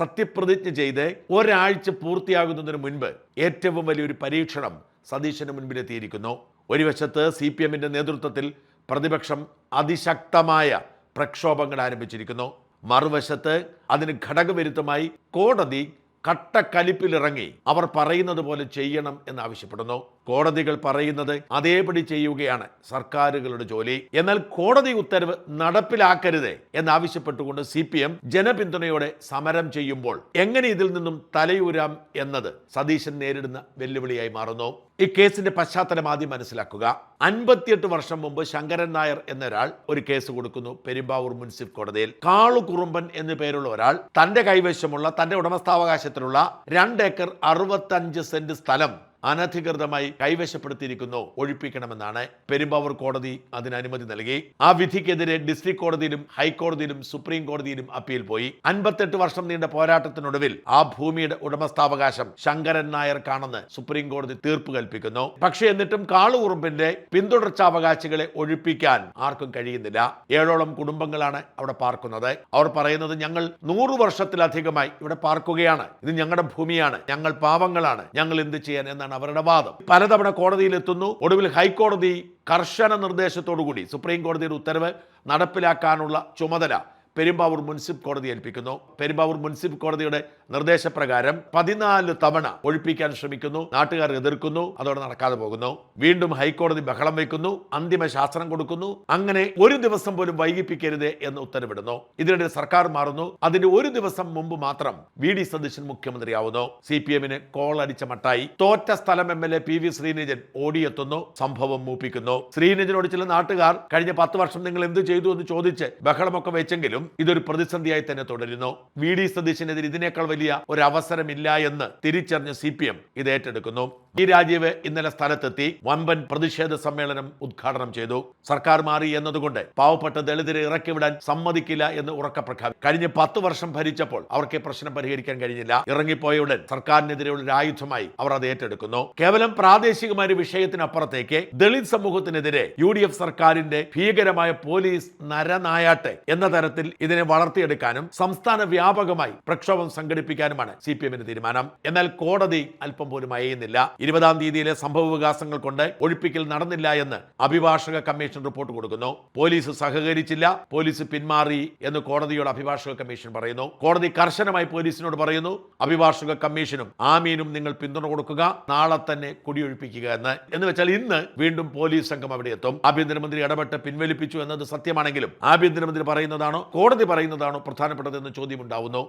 സത്യപ്രതിജ്ഞ ചെയ്ത് ഒരാഴ്ച പൂർത്തിയാകുന്നതിന് മുൻപ് ഏറ്റവും വലിയൊരു പരീക്ഷണം സതീശന് മുൻപിലെത്തിയിരിക്കുന്നു. ഒരു വശത്ത് CPM-ന്റെ നേതൃത്വത്തിൽ പ്രതിപക്ഷം അതിശക്തമായ പ്രക്ഷോഭങ്ങൾ ആരംഭിച്ചിരിക്കുന്നു. മറുവശത്ത് അതിന് ഘടകവിരുദ്ധമായി കോടതി കട്ടക്കലിപ്പിലിറങ്ങി അവർ പറയുന്നത് പോലെ ചെയ്യണം എന്നാവശ്യപ്പെടുന്നു. കോടതികൾ പറയുന്നത് അതേപടി ചെയ്യുകയാണ് സർക്കാരുകളുടെ ജോലി. എന്നാൽ കോടതി ഉത്തരവ് നടപ്പിലാക്കരുത് എന്നാവശ്യപ്പെട്ടുകൊണ്ട് CPM ജനപിന്തുണയോടെ സമരം ചെയ്യുമ്പോൾ എങ്ങനെ ഇതിൽ നിന്നും തലയൂരാം എന്നത് സതീശൻ നേരിടുന്ന വെല്ലുവിളിയായി മാറുന്നു. ഈ കേസിന്റെ പശ്ചാത്തലം ആദ്യം മനസ്സിലാക്കുക. 58 വർഷം മുമ്പ് ശങ്കരൻ നായർ എന്നൊരാൾ ഒരു കേസ് കൊടുക്കുന്നു പെരുമ്പാവൂർ മുനിസിപ്പൽ കോടതിയിൽ. കാളുകുറുമ്പൻ എന്നു പേരുള്ള ഒരാൾ തന്റെ കൈവശമുള്ള തന്റെ ഉടമസ്ഥാവകാശത്തിലുള്ള 2 ഏക്കർ 65 സെന്റ് സ്ഥലം അനധികൃതമായി കൈവശപ്പെടുത്തിയിരിക്കുന്നു, ഒഴിപ്പിക്കണമെന്നാണ്. പെരുമ്പാവൂർ കോടതി അതിന് അനുമതി നൽകി. ആ വിധിക്കെതിരെ ഡിസ്ട്രിക്ട് കോടതിയിലും ഹൈക്കോടതിയിലും സുപ്രീം കോടതിയിലും അപ്പീൽ പോയി. 58 വർഷം നീണ്ട പോരാട്ടത്തിനൊടുവിൽ ആ ഭൂമിയുടെ ഉടമസ്ഥാവകാശം ശങ്കരൻ നായർക്കാണെന്ന് സുപ്രീം കോടതി തീർപ്പ് കൽപ്പിക്കുന്നു. പക്ഷേ എന്നിട്ടും കാളുകുറുമ്പിന്റെ പിന്തുടർച്ചാവകാശികളെ ഒഴിപ്പിക്കാൻ ആർക്കും കഴിയുന്നില്ല. 7ഓളം കുടുംബങ്ങളാണ് അവിടെ പാർക്കുന്നത്. അവർ പറയുന്നത് ഞങ്ങൾ 100 വർഷത്തിലധികമായി ഇവിടെ പാർക്കുകയാണ്, ഇത് ഞങ്ങളുടെ ഭൂമിയാണ്, ഞങ്ങൾ പാവങ്ങളാണ്, ഞങ്ങൾ എന്ത് ചെയ്യാൻ എന്നാണ് അവരുടെ വാദം. പലതവണ കോടതിയിലെത്തുന്നു. ഒടുവിൽ ഹൈക്കോടതി കർശന നിർദ്ദേശത്തോടുകൂടി സുപ്രീം കോടതിയുടെ ഉത്തരവ് നടപ്പിലാക്കാനുള്ള ചുമതല പെരുമ്പാവൂർ മുനിസിപ്പൽ കോടതി ഏൽപ്പിക്കുന്നു. പെരുമ്പാവൂർ മുനിസിപ്പൽ കോടതിയുടെ നിർദ്ദേശപ്രകാരം 14 തവണ ഒഴിപ്പിക്കാൻ ശ്രമിക്കുന്നു. നാട്ടുകാർ എതിർക്കുന്നു, അതോടെ നടക്കാതെ പോകുന്നു. വീണ്ടും ഹൈക്കോടതി ബഹളം വയ്ക്കുന്നു, അന്തിമ ശാസനം കൊടുക്കുന്നു. അങ്ങനെ ഒരു ദിവസം പോലും വൈകിപ്പിക്കരുത് എന്ന് ഉത്തരവിടുന്നു. ഇതിനിടെ സർക്കാർ മാറുന്നു. അതിന്റെ ഒരു ദിവസം മുമ്പ് മാത്രം VD സതീശൻ മുഖ്യമന്ത്രിയാവുന്നു. CPM-ന് കോളടിച്ച മട്ടായി. തോറ്റ സ്ഥലം MLA PV ശ്രീനിജൻ ഓടിയെത്തുന്നു, സംഭവം മൂപ്പിക്കുന്നു. ശ്രീനിജനോട് ചില നാട്ടുകാർ കഴിഞ്ഞ 10 വർഷം നിങ്ങൾ എന്ത് ചെയ്തു എന്ന് ചോദിച്ച് ബഹളമൊക്കെ വെച്ചെങ്കിലും ഇതൊരു പ്രതിസന്ധിയായി തന്നെ തുടരുന്നു. VD സതീശനെതിരെ ഇതിനേക്കാൾ വലിയ ഒരു അവസരമില്ല എന്ന് തിരിച്ചറിഞ്ഞ CPM ഇത് ഏറ്റെടുക്കുന്നു. ഈ രാജീവ് ഇന്നലെ സ്ഥലത്തെത്തി വമ്പൻ പ്രതിഷേധ സമ്മേളനം ഉദ്ഘാടനം ചെയ്തു. സർക്കാർ മാറി എന്നതുകൊണ്ട് പാവപ്പെട്ട ദളിതരെ ഇറക്കിവിടാൻ സമ്മതിക്കില്ല എന്ന് ഉറക്കെ പ്രഖ്യാപിച്ചു. കഴിഞ്ഞ 10 വർഷം ഭരിച്ചപ്പോൾ അവർക്ക് പ്രശ്നം പരിഹരിക്കാൻ കഴിഞ്ഞില്ല. ഇറങ്ങിപ്പോയ ഉടൻ സർക്കാരിനെതിരെയുള്ള ഒരു ആയുധമായി അവർ അത് ഏറ്റെടുക്കുന്നു. കേവലം പ്രാദേശികമായ വിഷയത്തിനപ്പുറത്തേക്ക് ദളിത് സമൂഹത്തിനെതിരെ UDF സർക്കാരിന്റെ ഭീകരമായ പോലീസ് നരനായാട്ട് എന്ന തരത്തിൽ ഇതിനെ വളർത്തിയെടുക്കാനും സംസ്ഥാന വ്യാപകമായി പ്രക്ഷോഭം സംഘടിപ്പിക്കാനുമാണ് CPM-ന്റെ തീരുമാനം. എന്നാൽ കോടതി അല്പം പോലും അയയുന്നില്ല. 20-ാം തീയതിയിലെ സംഭവ വികാസങ്ങൾ കൊണ്ട് ഒഴിപ്പിക്കൽ നടന്നില്ല എന്ന് അഭിഭാഷക കമ്മീഷൻ റിപ്പോർട്ട് കൊടുക്കുന്നു. പോലീസ് സഹകരിച്ചില്ല, പോലീസ് പിന്മാറി എന്ന് കോടതിയോട് അഭിഭാഷക കമ്മീഷൻ പറയുന്നു. കോടതി കർശനമായി പോലീസിനോട് പറയുന്നു, അഭിഭാഷക കമ്മീഷനും ആമീനും നിങ്ങൾ പിന്തുണ കൊടുക്കുക, നാളെ തന്നെ കുടിയൊഴിപ്പിക്കുക എന്ന് വെച്ചാൽ ഇന്ന് വീണ്ടും പോലീസ് സംഘം അവിടെ എത്തും. ആഭ്യന്തരമന്ത്രി ഇടപെട്ട് പിൻവലിപ്പിച്ചു എന്നത് സത്യമാണെങ്കിലും ആഭ്യന്തരമന്ത്രി പറയുന്നതാണോ കോടതി പറയുന്നതാണോ പ്രധാനപ്പെട്ടതെന്ന് ചോദ്യമുണ്ടാവുന്നു.